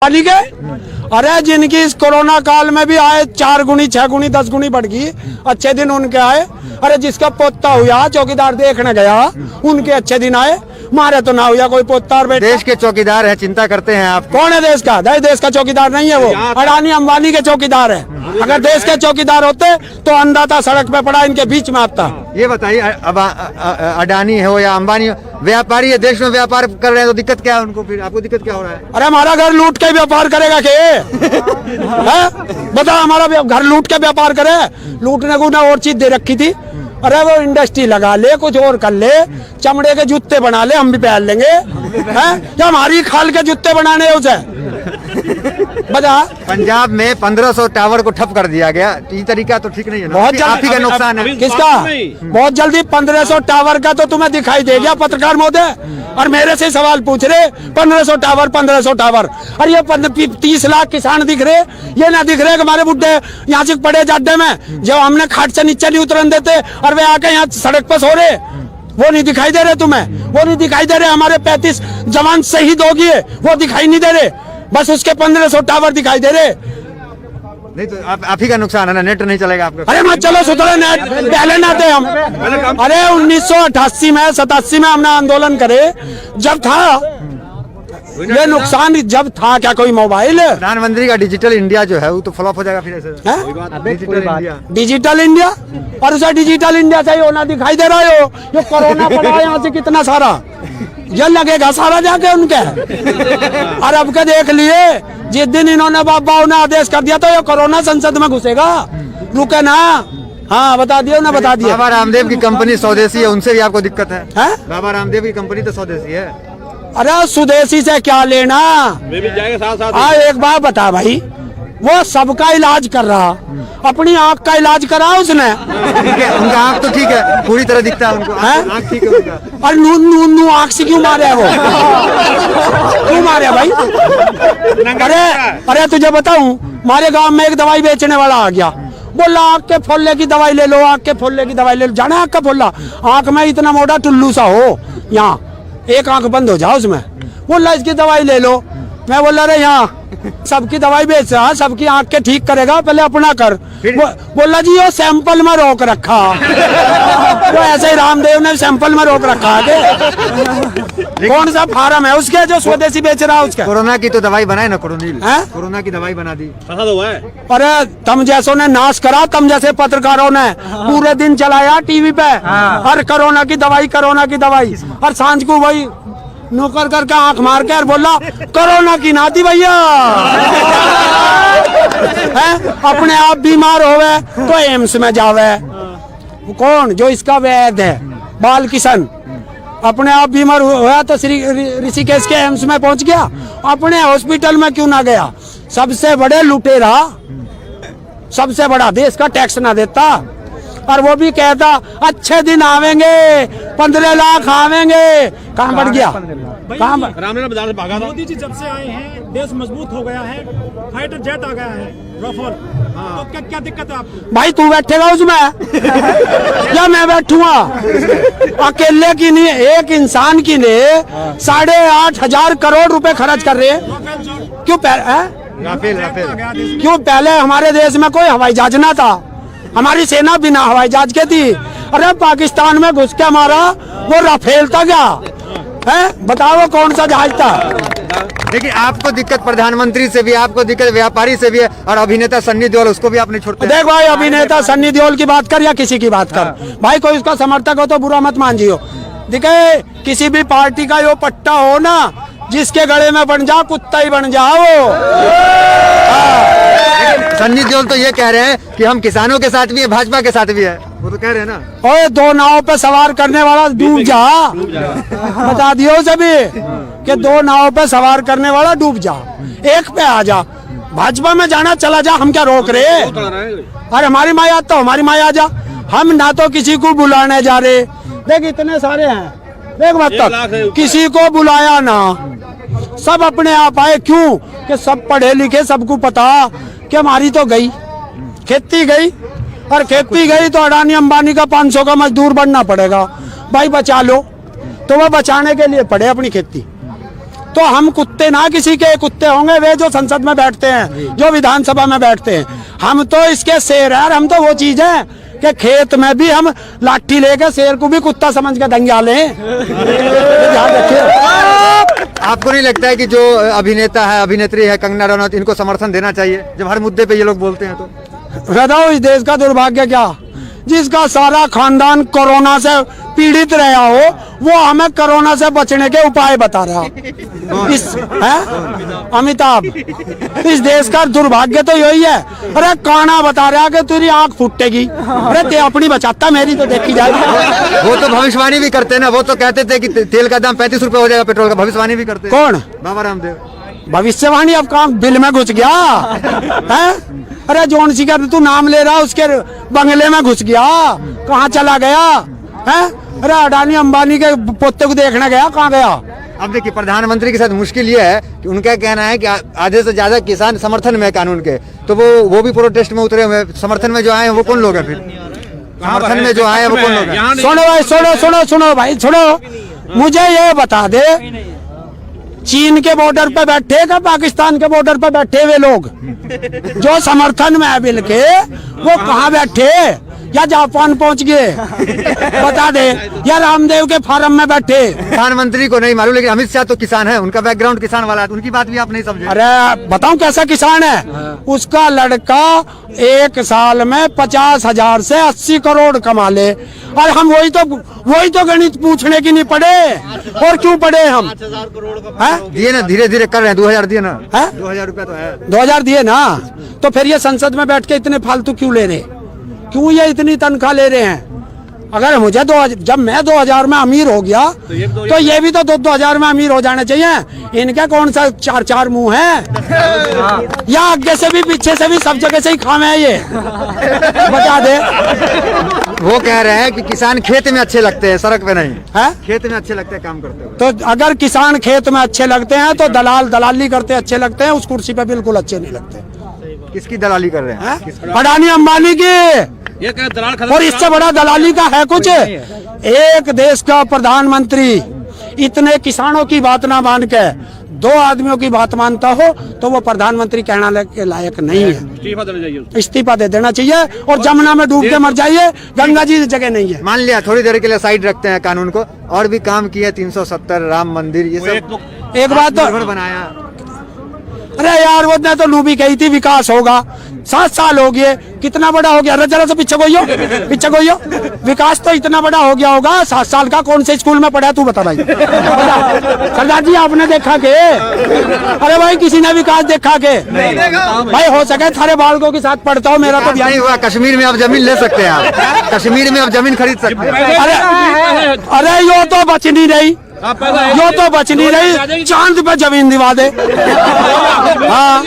पानी के अरे जिनकी इस कोरोना काल में भी आए 4 गुनी 6 गुनी 10 गुनी बढ़ गई, अच्छे दिन उनके आए। अरे जिसका पोता हुआ चौकीदार देखने गया उनके अच्छे दिन आए, मारे तो ना हुआ कोई पोता। और देश के चौकीदार हैं, चिंता करते हैं आप? कौन है देश का? देश का चौकीदार नहीं है वो, अडानी अंबानी के चौकीदार है। अगर देश के चौकीदार होते तो अंधाता सड़क पे पड़ा इनके बीच में आता। ये बताइए, अब अडानी हो या अंबानी हो, व्यापारी है, देश में व्यापार कर रहे हैं तो दिक्कत क्या है उनको? फिर आपको दिक्कत क्या हो रहा है? अरे हमारा घर लूट के व्यापार करेगा के? बता, हमारा घर लूट के व्यापार करे? लूटने को ना और चीज दे रखी थी। अरे वो इंडस्ट्री लगा ले, कुछ और कर ले, चमड़े के जूते बना ले, हम भी पहन लेंगे। हैं या हमारी खाल के जूते बनाने उसे? बता। पंजाब में 1500 टावर को ठप कर दिया गया, ये तरीका तो ठीक नहीं है ना? बहुत जल्दी आप ही का नुकसान है। किसका? बहुत जल्दी 1500 टावर का तो तुम्हें दिखाई दे गया पत्रकार महोदय, और मेरे से सवाल पूछ रहे 1500 टावर 1500 टावर। और ये 30 लाख किसान दिख रहे, ये ना दिख रहे कि हमारे बुढ़े यहाँ से पड़े जाड्डे में जब हमने खाट से नीचे नहीं उतरन देते और वे आके यहाँ सड़क पर सो रहे, वो नहीं दिखाई दे रहे तुम्हें? वो नहीं दिखाई दे रहे? हमारे 35 जवान शहीद हो गए, वो दिखाई नहीं दे रहे? बस उसके 1500 टावर दिखाई दे रहे। नहीं तो आप ही का नुकसान है ना, नेट नहीं चलेगा आपका। अरे मत चलो सुधरे नेट, पहले ना थे हम। अरे 1988 में 87 में हमने आंदोलन करे, जब था ये नुकसान, जब था क्या कोई मोबाइल? प्रधानमंत्री का डिजिटल इंडिया जो है वो तो फ्लॉप हो जाएगा फिर ऐसे। डिजिटल इंडिया, डिजिटल इंडिया, और उसे डिजिटल इंडिया से ही होना दिखाई दे रहा है। ये कोरोना पड़ा है यहाँ से कितना सारा, ये लगेगा सारा जाके उनके। और अब के देख लिए, जिस दिन इन्होंने बाबा ने आदेश कर दिया तो ये कोरोना संसद में घुसेगा, रुके ना। हाँ बता दिया ना, बता दिया। बाबा रामदेव की कंपनी स्वदेशी है, उनसे भी आपको दिक्कत है? बाबा रामदेव की कंपनी तो स्वदेशी है। अरे स्वदेशी से क्या लेना? वे भी जाएगा साथ साथ। हाँ एक बात बता भाई, वो सबका इलाज कर रहा, अपनी आँख का इलाज करा उसने। उनका आँख तो ठीक है, पूरी तरह दिखता है उनको, आँख ठीक है उनका। और नू आँख से क्यों मारे वो? क्यों मारे भाई? अरे तुझे बताऊं, हमारे गांव में एक दवाई बेचने वाला आ गया, बोला आँख के फोल्ले की दवाई ले लो, आँख के फोल्ले की दवाई ले लो। जाना आँख का फोल्ला? आँख में इतना मोटा टुल्लू सा हो, यहाँ एक आंख बंद हो जाओ उसमें, बोला इसकी दवाई ले लो। मैं बोला अरे यहाँ सबकी दवाई बेच रहा, सबकी आंख के ठीक करेगा, पहले अपना कर। बोला जी वो सैंपल में रोक रखा। तो ऐसे ही रामदेव ने सैंपल में रोक रखा है। कौन सा फार्म है उसके जो स्वदेशी बेच रहा है उसका? कोरोना की तो दवाई बनाए ना, कोरोना की दवाई बना दी। अरे तुम जैसों ने नाश करा, तुम जैसे पत्रकारों ने पूरे दिन चलाया टीवी पे, और कोरोना की दवाई, और सांझ को वही नौकर करके आंख मार के और बोला कोरोना की नाती भैया। अपने आप बीमार होवे तो एम्स में जावे। कौन? जो इसका वैद्य है बाल किशन, अपने आप बीमार हुआ तो श्री ऋषिकेश के एम्स में पहुंच गया, अपने हॉस्पिटल में क्यों ना गया? सबसे बड़े लुटेरा, सबसे बड़ा, देश का टैक्स ना देता, और वो भी कहता अच्छे दिन आवेंगे, 15 लाख आवेंगे। कहाँ बढ़ गया? मोदी जी जब से आए हैं देश मजबूत हो गया है, फाइटर जेट आ गया है, राफेल। तो क्या दिक्कत है आपको? भाई तू बैठेगा उसमें या मैं बैठूंगा? अकेले की नहीं, एक इंसान की ने 8,500 करोड़ रुपए खर्च कर रहे हैं। क्यों राफेल क्यों? पहले हमारे देश में कोई हवाई जहाज ना था, हमारी सेना बिना हवाई जहाज के थी। अरे पाकिस्तान में घुस के मारा, वो राफेल था क्या? है बताओ कौन सा जहाज था? देखिए आपको दिक्कत प्रधानमंत्री से भी, आपको दिक्कत व्यापारी से भी है, और अभिनेता सन्नी देओल, उसको भी आपने छोड़ते। देख भाई, अभिनेता सन्नी देओल की बात कर या किसी की बात कर, भाई कोई उसका समर्थक हो तो बुरा मत मान जियो। देखे किसी भी पार्टी का यो पट्टा हो ना, जिसके गले में बन जा कुत्ता ही बन जाओ। सन्नी देओल तो ये कह रहे हैं कि हम किसानों के साथ भी है, भाजपा के साथ भी है, वो तो कह रहे हैं ना। ओए दो नाव पे सवार करने वाला डूब जा। बता दियो सभी कि 2 नाव पे सवार करने वाला डूब जा, एक पे आ जा। भाजपा में जाना चला जा, हम क्या रोक रहे? अरे हमारी माया तो हमारी माया जा, हम ना तो किसी को बुलाने जा रहे। देख इतने सारे हैं, देख मतलब किसी को बुलाया ना, सब अपने आप आए। क्यों? कि सब पढ़े लिखे, सबको पता कि हमारी तो गई खेती गई, और खेती गई तो अडानी अंबानी का 500 का मजदूर बनना पड़ेगा। भाई बचा लो, तो वो बचाने के लिए पड़े अपनी खेती। तो हम कुत्ते ना किसी के, कुत्ते होंगे वे जो संसद में बैठते हैं, जो विधानसभा में बैठते हैं। हम तो इसके शेर है, हम तो वो चीज है कि खेत में भी हम लाठी लेके शेर को भी कुत्ता समझ के दंगा लें। ध्यान रखिए। आपको नहीं लगता है कि जो अभिनेता है, अभिनेत्री है कंगना रनौत, इनको समर्थन देना चाहिए जब हर मुद्दे पे ये लोग बोलते हैं? तो बताओ इस देश का दुर्भाग्य क्या, जिसका सारा खानदान कोरोना से पीड़ित रहा हो, वो हमें कोरोना से बचने के उपाय बता रहा इस है अमिताभ। इस देश का दुर्भाग्य तो यही है। अरे काना बता रहा कि तेरी आंख फूटेगी, अरे ते अपनी बचाता, मेरी तो देखी जाएगी। वो तो भविष्यवाणी भी करते हैं ना, वो तो कहते थे कि तेल का दाम 35 रुपए हो जाएगा, पेट्रोल का, भविष्यवाणी भी करते हैं। कौन? बाबा रामदेव। भविष्यवाणी अब काम बिल में घुस गया है। अरे जौन सी का तू नाम ले रहा, उसके बंगले में घुस गया, कहाँ चला गया है? अरे अडानी अंबानी के पोते को देखने गया, कहाँ गया? अब देखिए प्रधानमंत्री के साथ मुश्किल ये है कि उनका कहना है कि आधे से ज्यादा किसान समर्थन में है कानून के, तो वो भी प्रोटेस्ट में उतरे हुए। समर्थन में जो आए हैं वो कौन लोग हैं? फिर समर्थन में जो आए हैं वो कौन लोग हैं? सुनो भाई, सुनो भाई, सुनो, मुझे ये बता दे, चीन के बॉर्डर पे बैठे का पाकिस्तान के बॉर्डर पे बैठे हुए लोग जो समर्थन में है बिल के, वो कहाँ बैठे? या जापान पहुंच गए? बता दे। या रामदेव के फार्म में बैठे? प्रधानमंत्री को नहीं मालूम, लेकिन अमित शाह तो किसान है, उनका बैकग्राउंड किसान वाला है, उनकी बात भी आप नहीं समझे। अरे बताऊं कैसा किसान है? उसका लड़का 1 साल में 50,000 से 80 करोड़ कमा ले, और हम वही तो गणित पूछने की नहीं पड़े। और क्यों पड़े हम? दिए ना, धीरे धीरे कर रहे हैं। 2000 दिए ना, 2000 रुपया तो है। 2000 दिए ना, तो फिर ये संसद में बैठ के इतने फालतू क्यों ले रहे? क्यों ये इतनी तनख्वाह ले रहे हैं? अगर मुझे जब मैं 2000 में अमीर हो गया, तो ये भी तो 2000 में अमीर हो जाने चाहिए। इनके कौन सा 4 मुंह है? या आगे से भी पीछे से भी सब जगह से ही खामे है ये? बता दे। वो कह रहे हैं कि किसान खेत में अच्छे लगते हैं, सड़क पे नहीं है? खेत में अच्छे लगते हैं काम करते हुए। तो अगर किसान खेत में अच्छे लगते हैं तो दलाली करते अच्छे लगते हैं, उस कुर्सी पे बिल्कुल अच्छे नहीं लगते। किसकी दलाली कर रहे हैं? अडानी अंबानी की। ये क्या दलाल? और इससे बड़ा दलाली का है कुछ? एक देश का प्रधानमंत्री इतने किसानों की बात ना मान के 2 आदमियों की बात मानता हो, तो वो प्रधानमंत्री कहना के लायक नहीं है। इस्तीफा देना चाहिए, इस्तीफा दे देना चाहिए और जमुना में डूब के मर जाइए। गंगा जी जगह नहीं है। मान लिया थोड़ी देर के लिए साइड रखते हैं कानून को, और भी काम किया, 370 राम मंदिर, ये सब एक बात तो बनाया। अरे यार, वो तो लूबी कही थी विकास होगा, 7 साल हो गए, कितना बड़ा हो गया? अरे जरा से पीछे गोइयो। विकास तो इतना बड़ा हो गया होगा, 7 साल का कौन से स्कूल में पढ़ा? तू बता भाई। सरदार जी आपने देखा के? अरे भाई किसी ने विकास देखा के? भाई हो सके थारे बालकों के साथ पढ़ता हूँ, मेरा तो नहीं हुआ। कश्मीर में आप जमीन ले सकते हैं, आप कश्मीर में आप जमीन खरीद सकते हैं। अरे यो तो बच नहीं रही, यो तो बच नहीं रही, चांद पे जमीन दिवा दे। हाँ,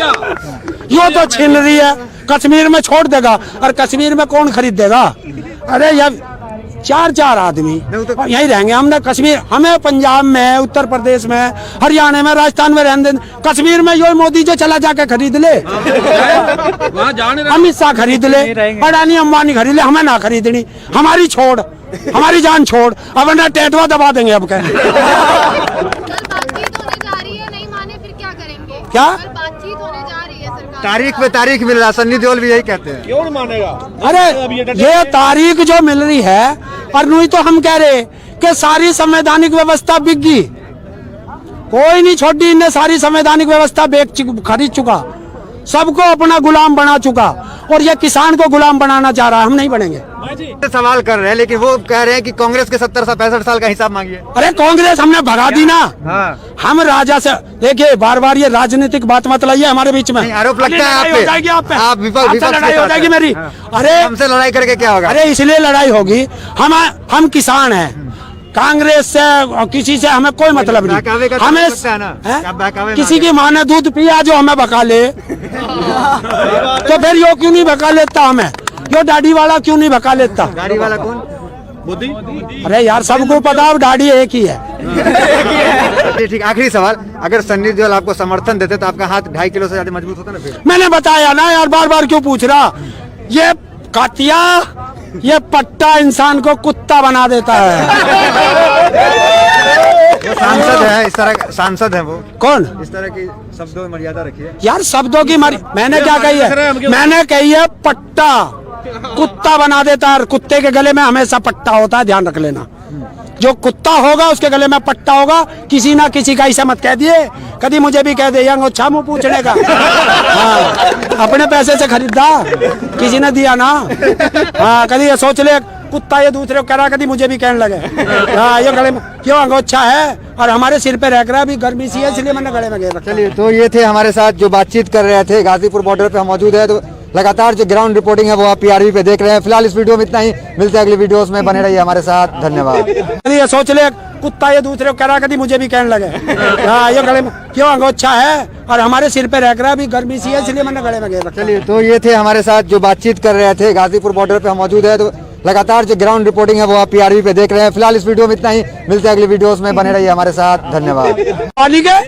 यो तो छीन रही है, कश्मीर में छोड़ देगा, और कश्मीर में कौन खरीद देगा? अरे यार 4 आदमी यहीं रहेंगे। हमने कश्मीर, हमें पंजाब में, उत्तर प्रदेश में, हरियाणा में, राजस्थान में रहने। कश्मीर में यो मोदी जो चला जाके खरीद ले, अमित शाह खरीद ले, अडानी अंबानी खरीद ले, हमें ना खरीदनी। हमारी छोड़, हमारी जान छोड़, अब ना टेटवा दबा देंगे। अब क्या बातचीत होने जा रही है, नहीं माने फिर क्या करेंगे? क्या बातचीत होने जा रही है सरकार? तारीख पे तारीख मिल रहा, सन्नी देओल भी यही कहते हैं। क्यों नहीं मानेगा? अरे ये तारीख जो मिल रही है, और नहीं तो हम कह रहे कि सारी संवैधानिक व्यवस्था बिक गई, कोई नहीं छोड़ी, इनने सारी संवैधानिक व्यवस्था खरीद चुका, सबको अपना गुलाम बना चुका, और ये किसान को गुलाम बनाना चाह रहा है। हम नहीं बनेंगे। सवाल कर रहे हैं, लेकिन वो कह रहे हैं कि कांग्रेस के 65 साल का हिसाब मांगिए। अरे कांग्रेस हमने भगा दी ना। हाँ। हम राजा से, देखिए बार ये राजनीतिक बात मत लाइए हमारे बीच में। आरोप लगता है हो जाएगी आप पे, आप विपक्ष लड़ाई हो जाएगी मेरी। अरे हमसे लड़ाई करके क्या होगा? अरे इसलिए लड़ाई होगी, हम किसान हैं, कांग्रेस से किसी से हमें कोई मतलब नहीं। हमें किसी की माँ ने दूध पिया जो हमें बका ले, तो फिर यो क्यों नहीं बका लेता? हमें यो दाढ़ी वाला क्यों नहीं बका लेता? गाड़ी वाला कौन? मोदी। अरे यार सबको पता है दाढ़ी एक ही है। ठीक, आखिरी सवाल, अगर सन्नी देओल आपको समर्थन देते तो आपका हाथ 2.5 किलो से ज्यादा मजबूत होता ना? फिर मैंने बताया ना यार, बार क्यों पूछ रहा? ये कातिया, ये पट्टा इंसान को कुत्ता बना देता है। सांसद है, इस तरह सांसद है वो, कौन? इस तरह की शब्दों में मर्यादा रखिए। यार शब्दों की मैंने क्या कही है? मैंने कही है पट्टा कुत्ता बना देता है, कुत्ते के गले में हमेशा पट्टा होता है, ध्यान रख लेना। जो कुत्ता होगा उसके गले में पट्टा होगा। किसी ना किसी का ऐसा मत कह दिए, कभी मुझे भी कह दे यंग अच्छा मुँह पूछने का। हाँ, अपने पैसे से खरीदा, किसी ने दिया ना। हाँ, कभी ये सोच ले कुत्ता ये दूसरे को करा, कभी मुझे भी कहने लगे हाँ ये गले में क्यों अंगोछा है और हमारे सिर पे रह रहा है, अभी गर्मी सी है इसलिए मैंने गले में घेर रखा। चलिए, तो ये थे हमारे साथ जो बातचीत कर रहे थे। गाजीपुर बॉर्डर पे हम मौजूद है, तो लगातार जो ग्राउंड रिपोर्टिंग है वो आप PRV पे देख रहे हैं। फिलहाल इस वीडियो में इतना ही, मिलते हैं अगली वीडियोस में, बने रहिए हमारे साथ, धन्यवाद। ये सोच ले कुत्ता ये दूसरे को करा, कभी मुझे भी कहने लगे हाँ ये गले में क्यों अंगोछा है और हमारे सिर पे रह रहा है, अभी गर्मी सी है इसलिए मैंने गले में घेर रखा। चलिए, तो ये थे हमारे साथ जो बातचीत कर रहे थे। गाजीपुर बॉर्डर पे हम मौजूद है, तो लगातार जो ग्राउंड रिपोर्टिंग है वो आप PRV पे देख रहे हैं। फिलहाल इस वीडियो में इतना ही, मिलते हैं अगली वीडियोस में, बने रहिए हमारे साथ, धन्यवाद। पानी के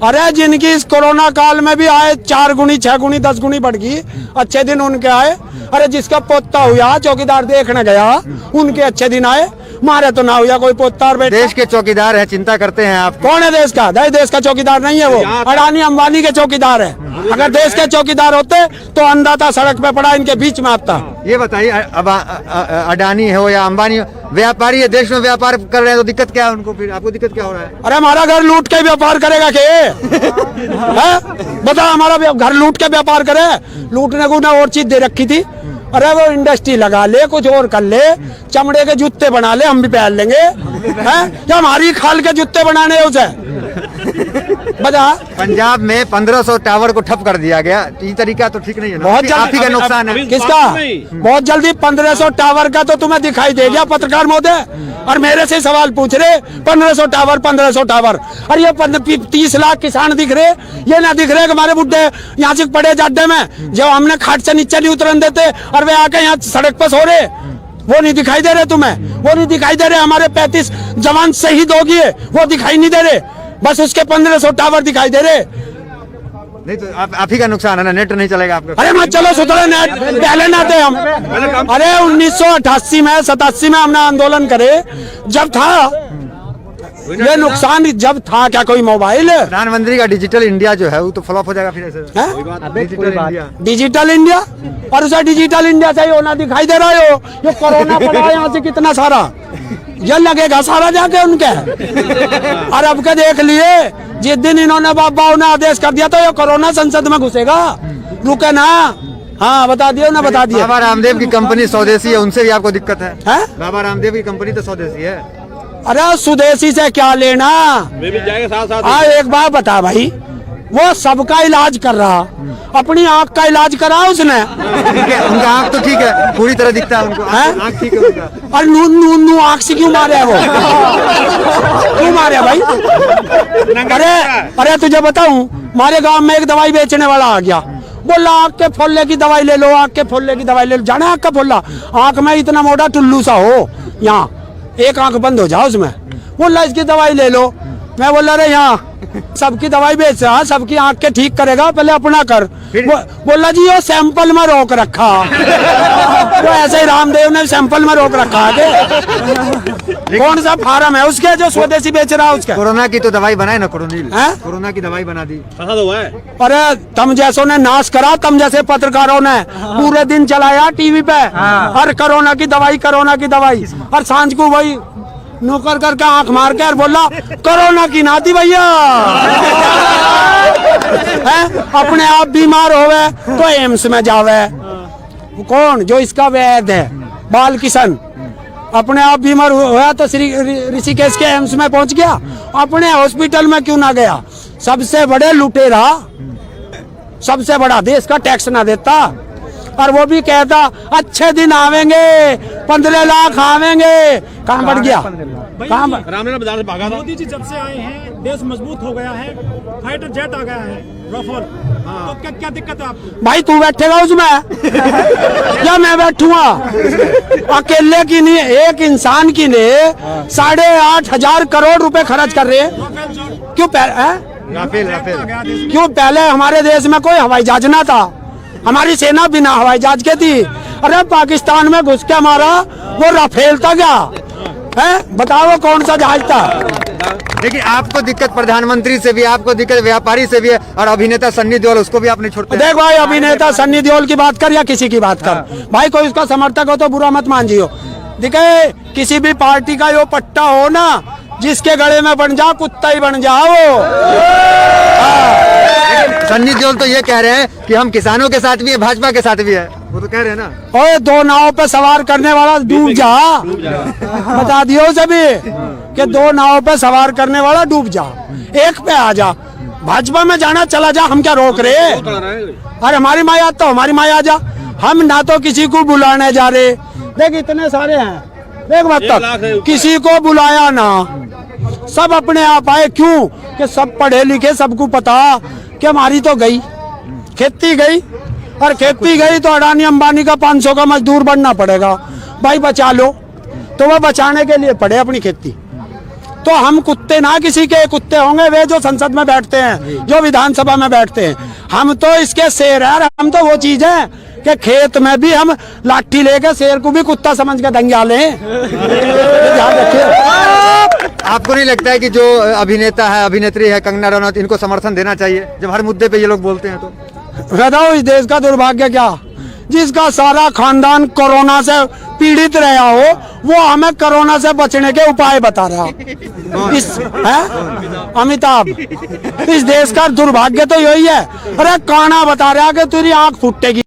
अरे जिनकी इस कोरोना काल में भी आए 4 गुनी 6 गुनी 10 गुनी बढ़ गई, अच्छे दिन उनके आए। अरे जिसका पोता हुआ चौकीदार देखने गया, उनके अच्छे दिन आए। मारे तो ना हुआ कोई पोता और बेटा। देश के चौकीदार हैं, चिंता करते हैं आप। कौन है देश का? देश का चौकीदार नहीं है वो, अडानी अंबानी के चौकीदार है। अगर देश के चौकीदार होते तो अंधाता सड़क पे पड़ा इनके बीच में आता। ये बताइए, अब अडानी हो या अंबानी हो, व्यापारी है, देश में व्यापार कर रहे हैं, तो दिक्कत क्या है उनको? फिर आपको दिक्कत क्या हो रहा है? अरे हमारा घर लूट के व्यापार करेगा के बता, हमारा घर लूट के व्यापार करे? लूटने को ना और चीज दे रखी थी। अरे वो इंडस्ट्री लगा ले, कुछ और कर ले, चमड़े के जूते बना ले, हम भी पहन लेंगे। हैं या हमारी खाल के जूते बनाने हैं उसे? बता। पंजाब में 1500 टावर को ठप कर दिया गया, ये तरीका तो ठीक नहीं है ना? बहुत आप ही का नुकसान है। किसका? बहुत जल्दी 1500 टावर का तो तुम्हें दिखाई दे गया पत्रकार महोदय, और मेरे से सवाल पूछ रहे 1500 टावर 1500 टावर। और ये 30 लाख किसान दिख रहे, ये ना दिख रहे कि हमारे बुढ़े यहाँ से पड़े जाड्डे में, जब हमने खाट से नीचे नहीं उतरन देते और वे आके यहाँ सड़क पर सो रहे, वो नहीं दिखाई दे रहे तुम्हें? वो नहीं दिखाई दे रहे? हमारे 35 जवान शहीद हो गए, वो दिखाई नहीं दे रहे? बस उसके 1500 टावर दिखाई दे रहे। नहीं तो आप ही का नुकसान है ना, नेट नहीं चलेगा आपका। अरे मत चलो सुधरे नेट, पहले ना थे हम। अरे 1988 में 87 में हमने आंदोलन करे, जब था ये नुकसान, जब था क्या कोई मोबाइल? प्रधानमंत्री का डिजिटल इंडिया जो है वो तो फ्लॉप हो जाएगा फिर ऐसे। डिजिटल इंडिया, डिजिटल इंडिया, और उसे डिजिटल इंडिया से ही होना दिखाई दे रहा है। ये कोरोना पड़ा है यहाँ से कितना सारा, ये लगेगा सारा जाके उनके। और अब के देख लिए, जिस दिन इन्होंने बाबा ने आदेश कर दिया तो ये कोरोना संसद में घुसेगा, रुके ना। हाँ बता दियो ना, बता दिया। बाबा रामदेव की कंपनी स्वदेशी है, उनसे भी आपको दिक्कत है? बाबा रामदेव की कंपनी तो स्वदेशी है। अरे स्वदेशी से क्या लेना? वे भी जाएंगे साथ साथ। हाँ एक बात बता भाई, वो सबका इलाज कर रहा, अपनी आंख का इलाज करा उसने। ठीक है, उनका आंख तो ठीक है, पूरी तरह दिखता है उनको, आंख ठीक है उनका। और नू आंख से क्यों मारे है वो? क्यों मारे भाई? अरे तुझे बताऊं, हमारे गांव में एक दवाई बेचने वाला आ गया, बोला आंख के फोल्ले की दवाई ले लो, आंख के फोल्ले की दवाई ले लो। जाना आंख का फोल्ला? आंख में इतना मोटा टुल्लू सा हो, यहाँ एक आंख बंद हो जाओ उसमें, बोला इसकी दवाई ले लो। मैं बोला अरे यहाँ सबकी दवाई बेच रहा, सबकी आंख के ठीक करेगा, पहले अपना कर। बोला जी वो सैंपल में रोक रखा। तो ऐसे ही रामदेव ने सैंपल में रोक रखा है। कौन सा फार्म है उसके जो स्वदेशी बेच रहा है उसका? कोरोना की तो दवाई बनाए ना कोरोनिल, कोरोना की दवाई बना दी। अरे तुम जैसों ने नाश करा, तुम जैसे पत्रकारों ने पूरे दिन चलाया टीवी पे, और कोरोना की दवाई, कोरोना की दवाई, और सांझ को वही नौकर करके आंख मार के और बोला कोरोना की नाती भैया। अपने आप बीमार होवे तो एम्स में जावे। कौन? जो इसका वैद्य है बाल किशन, अपने आप बीमार हुआ तो श्री ऋषिकेश के एम्स में पहुंच गया, अपने हॉस्पिटल में क्यों ना गया? सबसे बड़े लुटेरा, सबसे बड़ा, देश का टैक्स ना देता, और वो भी कहता अच्छे दिन आवेंगे, 15 लाख आवेंगे। कहाँ बढ़ गया? कहाँ बाजार से भागा था। मोदी जी जब से आए हैं देश मजबूत हो गया है, फाइटर जेट आ गया है, राफेल। तो क्या क्या दिक्कत है आपको? भाई तू बैठेगा उसमें या मैं बैठूंगा? अकेले की नहीं, एक इंसान की ने 8,500 करोड़ रुपए खर्च कर रहे हैं। क्यों? राफेल क्यों? पहले हमारे देश में कोई हवाई जहाज ना था, हमारी सेना बिना हवाई जहाज के थी। अरे पाकिस्तान में घुस के मारा, वो राफेल था क्या है? बताओ कौन सा जहाज था? लेकिन आपको दिक्कत प्रधानमंत्री से भी, आपको दिक्कत व्यापारी से भी है, और अभिनेता सन्नी देओल उसको भी आपने छोड़ते देख भाई, अभिनेता सन्नी देओल की बात कर या किसी की बात कर, भाई कोई उसका समर्थक हो तो बुरा मत मान जियो। देखे किसी भी पार्टी का यो पट्टा हो ना, जिसके गले में बन जा कुत्ता ही बन जाओ। सन्नी देओल तो ये कह रहे हैं कि हम किसानों के साथ भी है, भाजपा के साथ भी है, वो तो कह रहे हैं ना। ओए दो नाव पे सवार करने वाला डूब जा, बता दियो सभी कि दो नाव पे सवार करने वाला डूब जा, एक पे आ जा, भाजपा में जाना चला जा, हम क्या रोक रहे? अरे हमारी माया तो हमारी माया जा, हम ना तो किसी को बुलाने जा रहे। देख इतने सारे हैं, देख मतलब किसी को बुलाया ना, सब अपने आप आए। क्यों कि सब पढ़े लिखे, सबको पता कि हमारी तो गई खेती गई, और खेती गई तो अडानी अंबानी का 500 का मजदूर बनना पड़ेगा। भाई बचा लो, तो वो बचाने के लिए पड़े अपनी खेती। तो हम कुत्ते ना किसी के, कुत्ते होंगे वे जो संसद में बैठते हैं, जो विधानसभा में बैठते हैं। हम तो इसके शेर है, हम तो वो चीज है कि खेत में भी हम लाठी लेके शेर को भी कुत्ता समझ के दंगा लें। ध्यान रखिए। आपको नहीं लगता है कि जो अभिनेता है, अभिनेत्री है कंगना रनौत, इनको समर्थन देना चाहिए जब हर मुद्दे पे ये लोग बोलते हैं? तो बताओ इस देश का दुर्भाग्य क्या, जिसका सारा खानदान कोरोना से पीड़ित रहा हो, वो हमें कोरोना से बचने के उपाय बता रहा इस है अमिताभ। इस देश का दुर्भाग्य तो यही है। अरे काना बता रहा कि तेरी आंख फूटेगी।